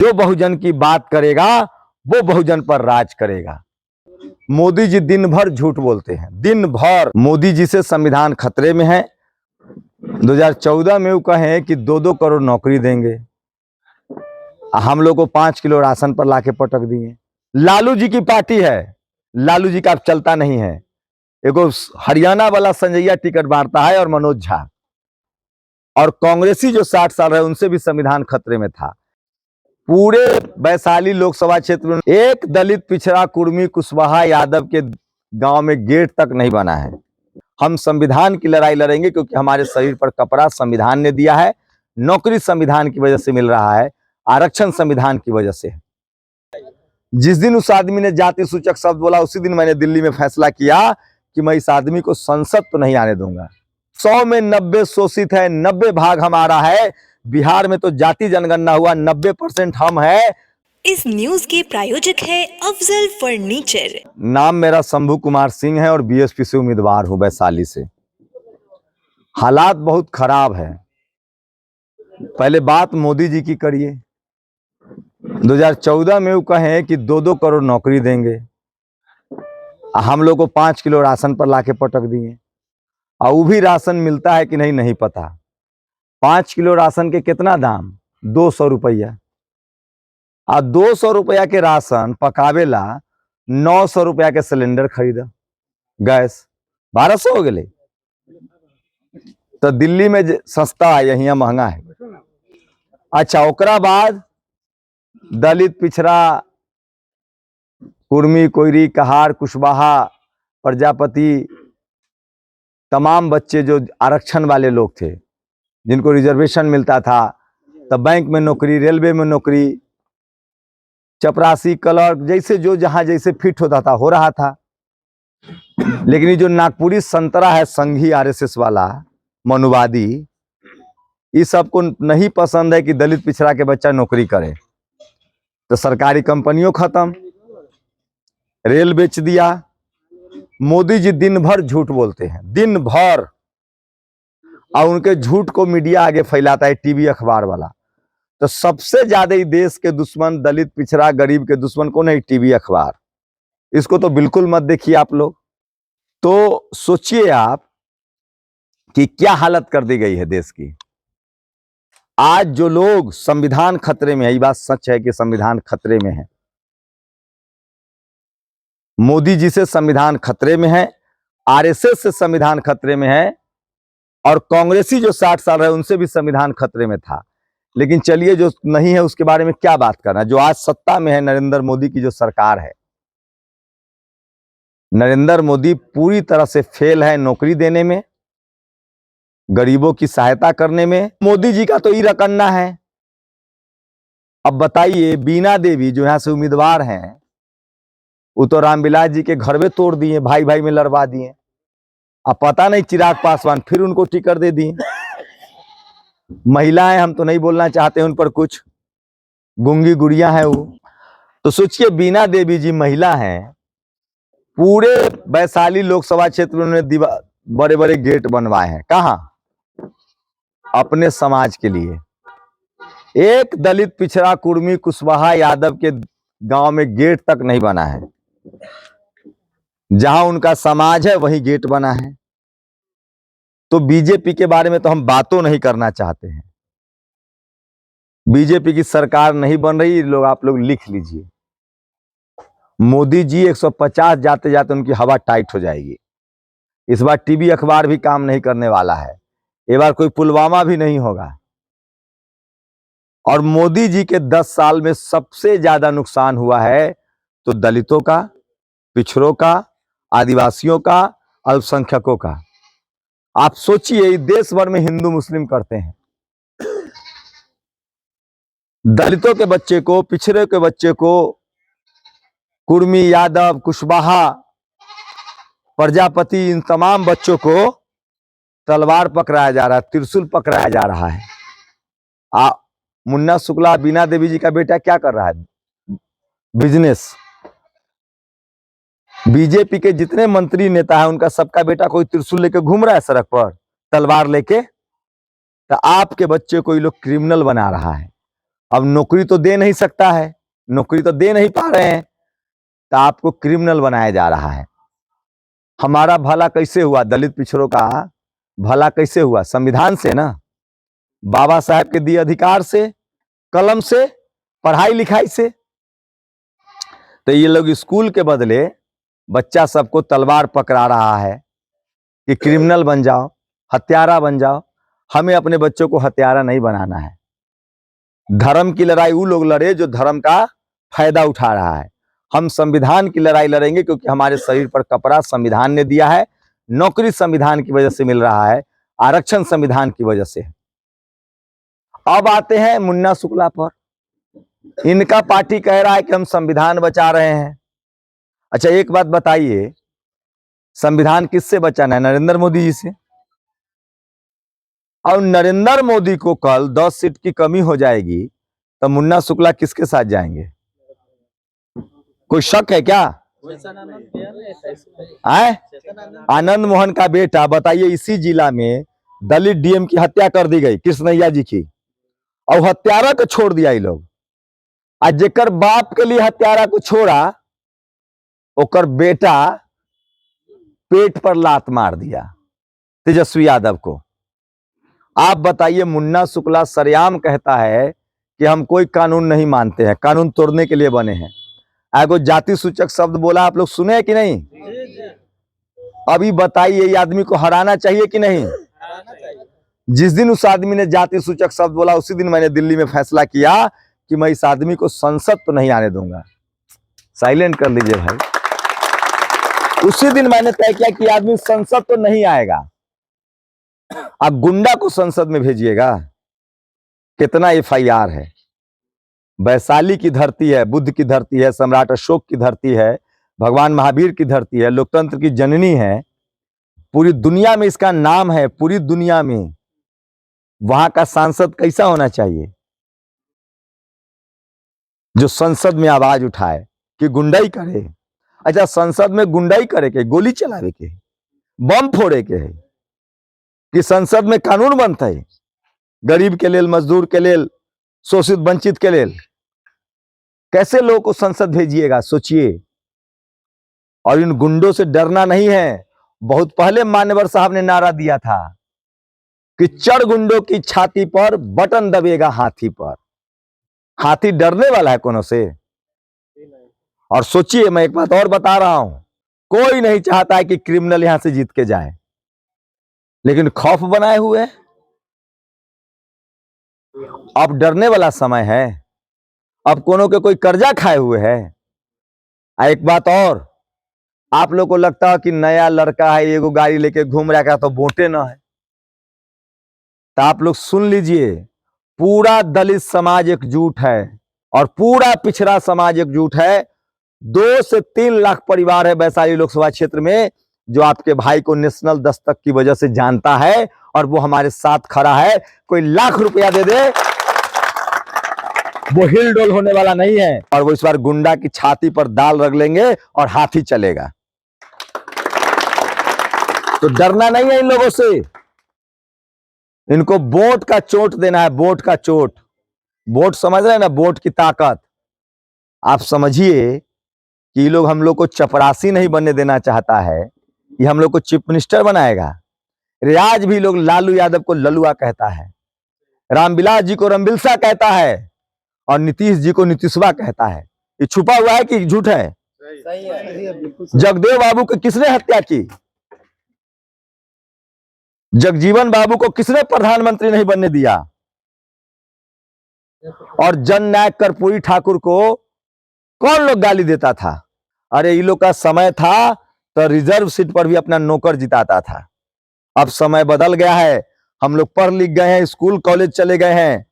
जो बहुजन की बात करेगा वो बहुजन पर राज करेगा। मोदी जी दिन भर झूठ बोलते हैं, दिन भर। मोदी जी से संविधान खतरे में है। 2014 में वो कहे कि 2-2 करोड़ नौकरी देंगे, हम लोग को 5 किलो राशन पर लाके पटक दिए। लालू जी की पार्टी है, लालू जी का चलता नहीं है। एगो हरियाणा वाला संजैया टिकट बांटता है और मनोज झा, और कांग्रेसी जो 60 साल रहे उनसे भी संविधान खतरे में था। पूरे वैशाली लोकसभा क्षेत्र में एक दलित पिछड़ा कुर्मी कुशवाहा यादव के गांव में गेट तक नहीं बना है। हम संविधान की लड़ाई लड़ेंगे क्योंकि हमारे शरीर पर कपड़ा संविधान ने दिया है, नौकरी संविधान की वजह से मिल रहा है, आरक्षण संविधान की वजह से है। जिस दिन उस आदमी ने जाति सूचक शब्द बोला उसी दिन मैंने दिल्ली में फैसला किया कि मैं इस आदमी को संसद तो नहीं आने दूंगा। 100 में 90 शोषित है, 90 भाग हमारा है। बिहार में तो जाति जनगणना हुआ, 90% हम है। इस न्यूज के प्रायोजक है अफजल फर्नीचर। नाम मेरा शंभू कुमार सिंह है और बीएसपी से उम्मीदवार हूं वैशाली से। हालात बहुत खराब है। पहले बात मोदी जी की करिए। 2014 में वो कहे कि 2-2 करोड़ नौकरी देंगे, हम लोग को 5 किलो राशन पर लाके पटक दिए, और वो भी राशन मिलता है कि नहीं नहीं पता। 5 किलो राशन के कितना दाम? 200 रुपया। और 200 रुपया के राशन पकावेला 900 रुपया के सिलेंडर खरीदा, गैस 1200 हो गए। तो दिल्ली में सस्ता है, यहाँ महंगा है। अच्छा, ओकरा बाद दलित पिछड़ा कुर्मी कोयरी कहार कुशवाहा प्रजापति तमाम बच्चे जो आरक्षण वाले लोग थे, जिनको रिजर्वेशन मिलता था, तब बैंक में नौकरी, रेलवे में नौकरी, चपरासी क्लर्क, जैसे जो जहां जैसे फिट होता था हो रहा था। लेकिन ये जो नागपुरी संतरा है, संघी आरएसएस वाला मनुवादी, इस सबको नहीं पसंद है कि दलित पिछड़ा के बच्चा नौकरी करे। तो सरकारी कंपनियों खत्म, रेल बेच दिया। मोदी जी दिन भर झूठ बोलते हैं, दिन भर, और उनके झूठ को मीडिया आगे फैलाता है, टीवी अखबार वाला। तो सबसे ज्यादा देश के दुश्मन, दलित पिछड़ा गरीब के दुश्मन कौन है? टीवी अखबार। इसको तो बिल्कुल मत देखिए आप लोग। तो सोचिए आप कि क्या हालत कर दी गई है देश की। आज जो लोग संविधान खतरे में है, ये बात सच है कि संविधान खतरे में है। मोदी जी से संविधान खतरे में है, आरएसएस से संविधान खतरे में है, और कांग्रेसी जो 60 साल रहे उनसे भी संविधान खतरे में था। लेकिन चलिए, जो नहीं है उसके बारे में क्या बात करना। जो आज सत्ता में है, नरेंद्र मोदी की जो सरकार है, नरेंद्र मोदी पूरी तरह से फेल है नौकरी देने में, गरीबों की सहायता करने में। मोदी जी का तो ही रकन्ना है। अब बताइए, बीना देवी जो यहां से उम्मीदवार हैं, वो तो रामविलास जी के घर में तोड़ दिए, भाई भाई में लड़वा दिए। अब पता नहीं चिराग पासवान फिर उनको टिकट दे दिए। महिलाएं, हम तो नहीं बोलना चाहते उन पर कुछ, गूंगी गुड़िया है वो। तो सोचिए, बीना देवी जी महिला हैं, पूरे वैशाली लोकसभा क्षेत्र में बड़े बड़े गेट बनवाए हैं। कहां? अपने समाज के लिए। एक दलित पिछड़ा कुर्मी कुशवाहा यादव के गांव में गेट तक नहीं बना है। जहां उनका समाज है वहीं गेट बना है। तो बीजेपी के बारे में तो हम बातों नहीं करना चाहते हैं। बीजेपी की सरकार नहीं बन रही, लोग, आप लोग लिख लीजिए। मोदी जी 150 जाते जाते उनकी हवा टाइट हो जाएगी। इस बार टीवी अखबार भी काम नहीं करने वाला है। इस बार कोई पुलवामा भी नहीं होगा। और मोदी जी के 10 साल में सबसे ज्यादा नुकसान हुआ है तो दलितों का, पिछड़ों का, आदिवासियों का, अल्पसंख्यकों का। आप सोचिए, देश भर में हिंदू मुस्लिम करते हैं। दलितों के बच्चे को, पिछड़े के बच्चे को, कुर्मी, यादव, कुशवाहा, प्रजापति, इन तमाम बच्चों को तलवार पकड़ाया जा रहा है, त्रिशूल पकड़ाया जा रहा है। मुन्ना शुक्ला, बीना देवी जी का बेटा क्या कर रहा है? बिजनेस। बीजेपी के जितने मंत्री नेता हैं, उनका सबका बेटा कोई त्रिशूल लेके घूम रहा है सड़क पर, तलवार लेके। तो आपके बच्चे को ये लोग क्रिमिनल बना रहा है। अब नौकरी तो दे नहीं सकता है, नौकरी तो दे नहीं पा रहे हैं, तो आपको क्रिमिनल बनाया जा रहा है। हमारा भला कैसे हुआ? दलित पिछड़ों का भला कैसे हुआ? संविधान से ना, बाबा साहब के दिए अधिकार से, कलम से, पढ़ाई लिखाई से। तो ये लोग स्कूल के बदले बच्चा सबको तलवार पकड़ा रहा है कि क्रिमिनल बन जाओ, हत्यारा बन जाओ। हमें अपने बच्चों को हत्यारा नहीं बनाना है। धर्म की लड़ाई वो लोग लड़े जो धर्म का फायदा उठा रहा है। हम संविधान की लड़ाई लड़ेंगे, क्योंकि हमारे शरीर पर कपड़ा संविधान ने दिया है, नौकरी संविधान की वजह से मिल रहा है, आरक्षण संविधान की वजह से। अब आते हैं मुन्ना शुक्ला पर। इनका पार्टी कह रहा है कि हम संविधान बचा रहे हैं। अच्छा एक बात बताइए, संविधान किससे बचाना है? नरेंद्र मोदी जी से। और नरेंद्र मोदी को कल 10 सीट की कमी हो जाएगी तो मुन्ना शुक्ला किसके साथ जाएंगे? कोई शक है क्या? आए? आनंद मोहन का बेटा, बताइए, इसी जिला में दलित डीएम की हत्या कर दी गई, कृष्णैया जी की, और हत्यारा को छोड़ दिया ये लोग। आज जेकर बाप के लिए हत्यारा को छोड़ा, ओकर बेटा पेट पर लात मार दिया तेजस्वी यादव को। आप बताइए, मुन्ना शुक्ला सरेआम कहता है कि हम कोई कानून नहीं मानते हैं, कानून तोड़ने के लिए बने हैं। एगो जाति सूचक शब्द बोला, आप लोग सुने हैं कि नहीं? अभी बताइए, ये आदमी को हराना चाहिए कि नहीं? जिस दिन उस आदमी ने जाति सूचक शब्द बोला, उसी दिन मैंने दिल्ली में फैसला किया कि मैं इस आदमी को संसद तो नहीं आने दूंगा। साइलेंट कर लीजिए भाई। उसी दिन मैंने तय किया कि आदमी संसद तो नहीं आएगा। आप गुंडा को संसद में भेजिएगा? कितना एफआईआर है। वैशाली की धरती है, बुद्ध की धरती है, सम्राट अशोक की धरती है, भगवान महावीर की धरती है, लोकतंत्र की जननी है। पूरी दुनिया में इसका नाम है, पूरी दुनिया में। वहां का सांसद कैसा होना चाहिए? जो संसद में आवाज उठाए कि गुंडाई करे। अच्छा, संसद में गुंडाई करे के, गोली चलावे के, बम फोड़े के है कि संसद में कानून बनता है गरीब के लेल, मजदूर के लेल, शोषित वंचित के लेल? कैसे लोगों को संसद भेजिएगा? सोचिए। और इन गुंडों से डरना नहीं है। बहुत पहले मान्यवर साहब ने नारा दिया था कि चढ़ गुंडों की छाती पर, बटन दबेगा हाथी पर। हाथी डरने वाला है कोनो से? और सोचिए, मैं एक बात और बता रहा हूं, कोई नहीं चाहता है कि क्रिमिनल यहां से जीत के जाए, लेकिन खौफ बनाए हुए। अब डरने वाला समय है। अब कोनो के कोई कर्जा खाए हुए है। एक बात और, आप लोग को लगता है कि नया लड़का है, एगो गाड़ी लेके घूम रहा है, तो वोटे ना है। तो आप लोग सुन लीजिए, पूरा दलित समाज एकजुट है और पूरा पिछड़ा समाज एकजुट है। 2 से 3 लाख परिवार है वैशाली लोकसभा क्षेत्र में जो आपके भाई को नेशनल दस्तक की वजह से जानता है, और वो हमारे साथ खड़ा है। कोई लाख रुपया दे दे, वो हिल डोल होने वाला नहीं है। और वो इस बार गुंडा की छाती पर दाल रख लेंगे और हाथी चलेगा। तो डरना नहीं है इन लोगों से। इनको वोट का चोट देना है, वोट का चोट। वोट समझ रहे हैं ना, वोट की ताकत। आप समझिए कि ये लोग हम लोग को चपरासी नहीं बनने देना चाहता है, ये हम लोग को चीफ मिनिस्टर बनाएगा। रियाज भी लोग लालू यादव को ललुआ कहता है, रामविलास जी को रमबिलसा कहता है, और नीतीश जी को नीतीशवा कहता है। ये छुपा हुआ है कि झूठ है? सही है। जगदेव बाबू की किसने हत्या की? जगजीवन बाबू को किसने प्रधानमंत्री नहीं बनने दिया? और जननायक कर्पूरी ठाकुर को कौन लोग गाली देता था? अरे ये लोग का समय था तो रिजर्व सीट पर भी अपना नौकर जिताता था। अब समय बदल गया है, हम लोग पढ़ लिख गए हैं, स्कूल कॉलेज चले गए हैं,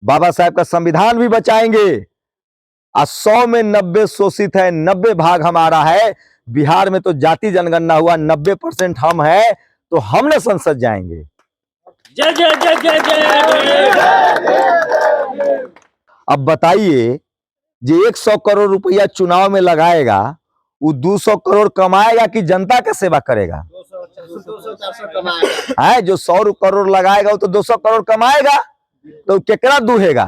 बाबा साहब का संविधान भी बचाएंगे। 100 में 90 शोषित है, 90 भाग हमारा है। बिहार में तो जाति जनगणना हुआ, 90% हम है, तो हम ना संसद जाएंगे। जय जय जय जय जय। अब बताइए, जो 100 करोड़ रुपया चुनाव में लगाएगा, वो 200 करोड़ कमाएगा कि जनता का सेवा करेगा? 200-400 कमाएगा। है जो 100 करोड़ लगाएगा वो तो 200 करोड़ कमाएगा, तो केकरा दूहेगा?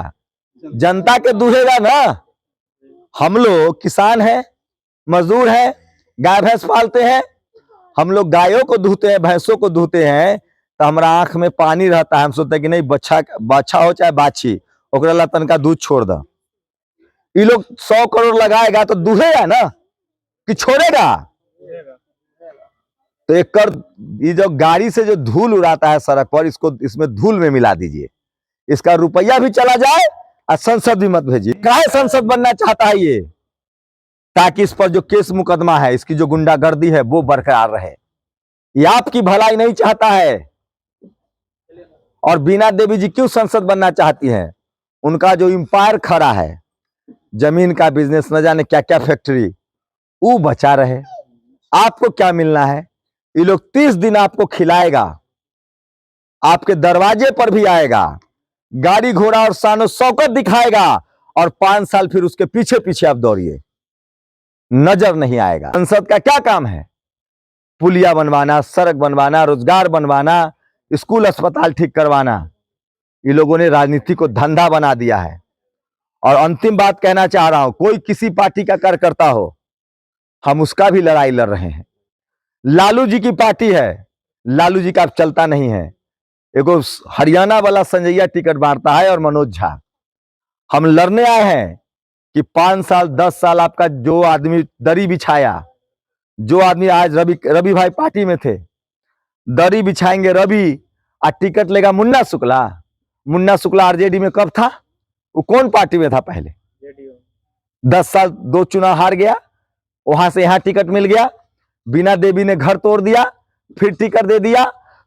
जनता के दूहेगा ना। हम लोग किसान हैं, मजदूर हैं, गाय भैंस पालते हैं। हम लोग गायों को दूहते हैं, भैंसों को दूहते हैं, तो हमारा आंख में पानी रहता है। हम सोचते हैं कि नहीं, बच्चा हो चाहे बाछी, ओकरा ला तनका दूध छोड़ द। ये लोग 100 करोड़ लगाएगा तो दूहेगा ना कि छोड़ेगा। तो एक कर, ये जो गाड़ी से जो धूल उड़ाता है सड़क पर, इसको इसमें धूल में मिला दीजिए, इसका रुपया भी चला जाए और संसद भी मत भेजिए। काहे संसद बनना चाहता है ये? ताकि इस पर जो केस मुकदमा है, इसकी जो गुंडागर्दी है, वो बरकरार रहे। ये आपकी भलाई नहीं चाहता है। और बीना देवी जी क्यों संसद बनना चाहती हैं? उनका जो एम्पायर खड़ा है, जमीन का बिजनेस, न जाने क्या क्या फैक्ट्री, वो बचा रहे। आपको क्या मिलना है? ये लोग 30 दिन आपको खिलाएगा, आपके दरवाजे पर भी आएगा, गाड़ी घोड़ा और शानो शौकत दिखाएगा, और 5 साल फिर उसके पीछे पीछे आप दौड़िए, नजर नहीं आएगा। संसद का क्या काम है? पुलिया बनवाना, सड़क बनवाना, रोजगार बनवाना, स्कूल अस्पताल ठीक करवाना। ये लोगों ने राजनीति को धंधा बना दिया है। और अंतिम बात कहना चाह रहा हूं, कोई किसी पार्टी का कार्यकर्ता हो, हम उसका भी लड़ाई लड़ रहे हैं। लालू जी की पार्टी है, लालू जी का अब चलता नहीं है। एगो हरियाणा वाला संजैया टिकट बांटता है और मनोज झा। हम लड़ने आए हैं कि 5 साल 10 साल आपका जो आदमी दरी बिछाया, जो आदमी आज रवि भाई पार्टी में थे, दरी बिछाएंगे रवि, और टिकट लेगा मुन्ना शुक्ला। मुन्ना शुक्ला आरजेडी में कब था? वो कौन पार्टी में था पहले? 10 साल 2 चुनाव हार गया, वहां से यहां टिकट मिल गया, बीना देवी ने घर तोड़ दिया, फिर टिकट दे दिया।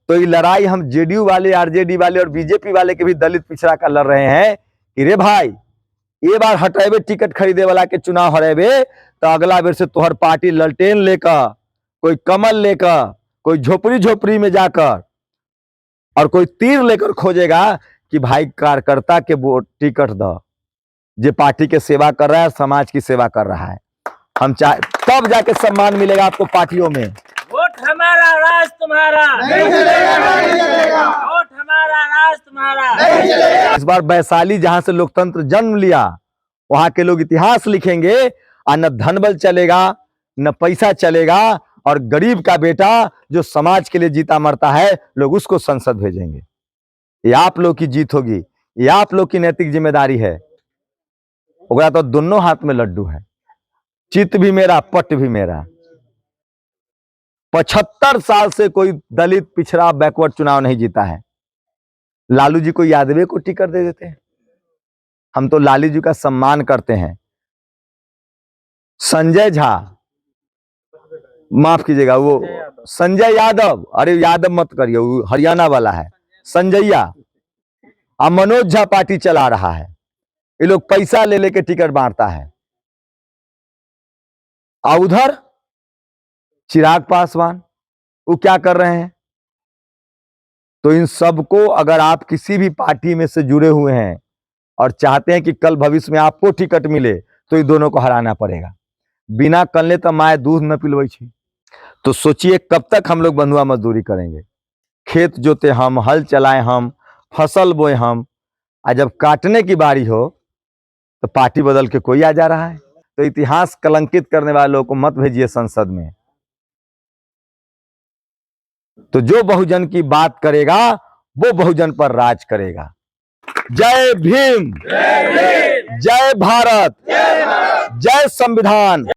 तो ये लड़ाई हम जेडीयू वाले, आरजेडी वाले और बीजेपी वाले के भी दलित पिछड़ा का लड़ रहे हैं कि रे भाई, ये बार हटेबे टिकट खरीदे वाला के चुनाव हरेबे, तो अगला बेर से तोहर पार्टी ललटेन लेकर, कोई कमल लेकर, कोई झोपड़ी झोपड़ी में जाकर, और कोई तीर लेकर खोजेगा कि भाई कार्यकर्ता के वोट टिकट दो, जो पार्टी के सेवा कर रहा है, समाज की सेवा कर रहा है। हम चाहे तब जाके सम्मान मिलेगा आपको पार्टियों में। वोट हमारा, राज तुम्हारा। नहीं चलेगा, नहीं चलेगा। वोट हमारा, राज तुम्हारा। नहीं चलेगा। इस बार वैशाली, जहां से लोकतंत्र जन्म लिया, वहां के लोग इतिहास लिखेंगे, और न धन बल चलेगा, न पैसा चलेगा, और गरीब का बेटा जो समाज के लिए जीता मरता है, लोग उसको संसद भेजेंगे। ये आप लोग की जीत होगी, ये आप लोग की नैतिक जिम्मेदारी है। ओकरा तो दोनों हाथ में लड्डू है, चित भी मेरा, पट भी मेरा। 75 साल से कोई दलित पिछड़ा बैकवर्ड चुनाव नहीं जीता है। लालू जी को यादव को टिकट दे देते हैं। हम तो लालू जी का सम्मान करते हैं। संजय झा, माफ कीजिएगा, वो संजय यादव, अरे यादव मत करिए, वो हरियाणा वाला है, संजैया। अब मनोज झा पार्टी चला रहा है। ये लोग पैसा ले लेके टिकट बांटता है। और उधर चिराग पासवान, वो क्या कर रहे हैं? तो इन सबको, अगर आप किसी भी पार्टी में से जुड़े हुए हैं और चाहते हैं कि कल भविष्य में आपको टिकट मिले, तो ये दोनों को हराना पड़ेगा। बिना कलने तो माए दूध न पिलवई छी। तो सोचिए कब तक हम लोग बंधुआ मजदूरी करेंगे? खेत जोते हम, हल चलाए हम, फसल बोए हम, और जब काटने की बारी हो तो पार्टी बदल के कोई आ जा रहा है। तो इतिहास कलंकित करने वालों को मत भेजिए संसद में। तो जो बहुजन की बात करेगा, वो बहुजन पर राज करेगा। जय भीम, जय भारत, जय संविधान।